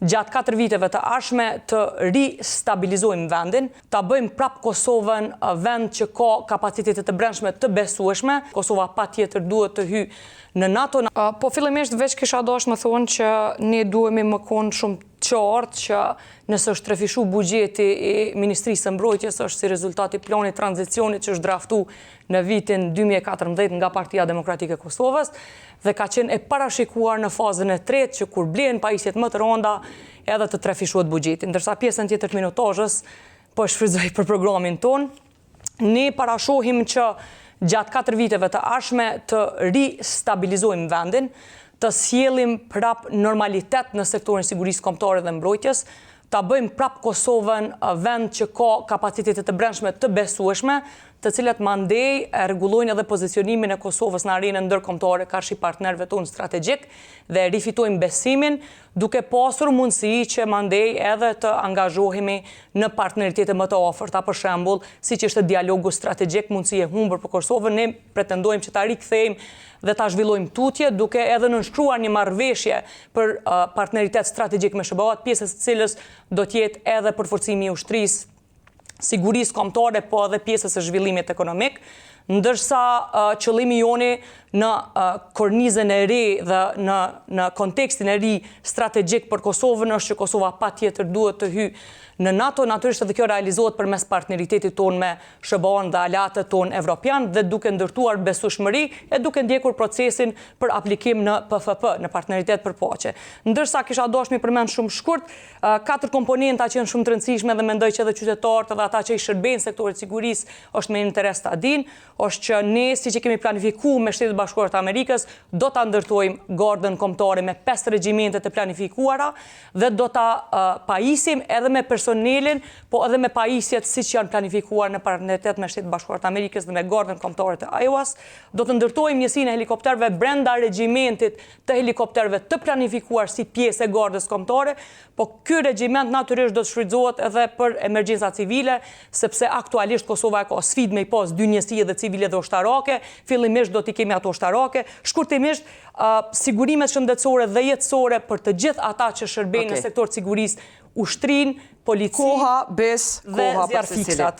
gjatë 4 viteve të ardhshme të ristabilizojmë vendin, ta bëjmë prap Kosovën vend që ka kapacitete të brendshme të besueshme. Kosova patjetër duhet të hyjë në NATO. Po fillimisht veç kisha dashur më thonë që ne duhemi më konë shumë qartë që nëse është trefishu buxheti i Ministrisë së Mbrojtjes është si rezultati planit tranzicionit që është draftu në vitin 2014 nga Partia Demokratike e Kosovës dhe ka qenë e parashikuar në fazën e tretë që kur blehen pajisjet më të rënda edhe të trefishuhet buxheti. Ndërsa pjesën tjetër të minutazhës po shfrytëzoj për programin ton, ne parashohim që gjatë 4 viteve të ardhshme të ristabilizojmë vendin, të sjellim prap normalitet në sektorin sigurisë kombëtare dhe mbrojtjes, ta bëjmë prap Kosovën vend që ka kapacitete të brendshme të besueshme, të cilat mandej rregullojnë edhe pozicionimin e Kosovës në arenën ndërkombëtare karshi partnerëve tonë strategjik dhe rifitojmë besimin duke pasur mundësi që mandej edhe të angazhohemi në partneritete më të afërta, për shembull, siç është dialogu strategjik, mundësi e humbur për Kosovën, ne pretendojmë që ta rikthejmë dhe ta zhvillojmë tutje duke edhe nënshkruar një marrëveshje për partneritet strategjik me SBA-t, pjesës së cilës do të jetë edhe përforcimi i ushtrisë, sigurisë kombëtare, po edhe pjesës së zhvillimit ekonomik, ndërsa qëllimi joni në kornizën e re dhe në kontekstin e ri strategjik për Kosovën është që Kosova patjetër duhet të hyjë në NATO, natyrisht edhe kjo realizohet përmes partneritetit ton me SBA-n dhe aleatët ton evropian dhe duke ndërtuar besueshmëri e duke ndjekur procesin për aplikim në PFP, në partneritet për paqe. Ndërsa kisha dashur mi përmend shumë shkurt, 4 komponenta që janë shumë të rëndësishme dhe mendoj që edhe qytetarët edhe ata që i shërbejnë sektorit sigurisë është me interes ta dinë, është që ne siç e kemi planifikuar me Shtetet Bashkuara të Amerikës, do ta ndërtojmë gardën kombëtare me 5 regjimente të planifikuara dhe do ta pajisim edhe me personelin, po edhe me pajisjet siç janë planifikuar në partneritet me Shtetet Bashkuara të Amerikës dhe me gardën kombëtare të Iowas. Do të ndërtojmë njësinë e helikopterëve brenda regjimentit të helikopterëve të planifikuar si pjesë e gardës kombëtare, po ky regjiment natyrisht do të shfrytëzohet edhe për emergjenca civile, sepse aktualisht Kosova ka sfidë me i pas 2 njësi edhe civile dhe ushtarake, fillimisht do t'i kemi ato ushtarake, shkurtimisht sigurimet shëndetësore dhe jetësore për të gjithë ata që shërbejnë në sektor sigurisë, ushtrin, polici koha, bes, dhe koha zjarfiksat.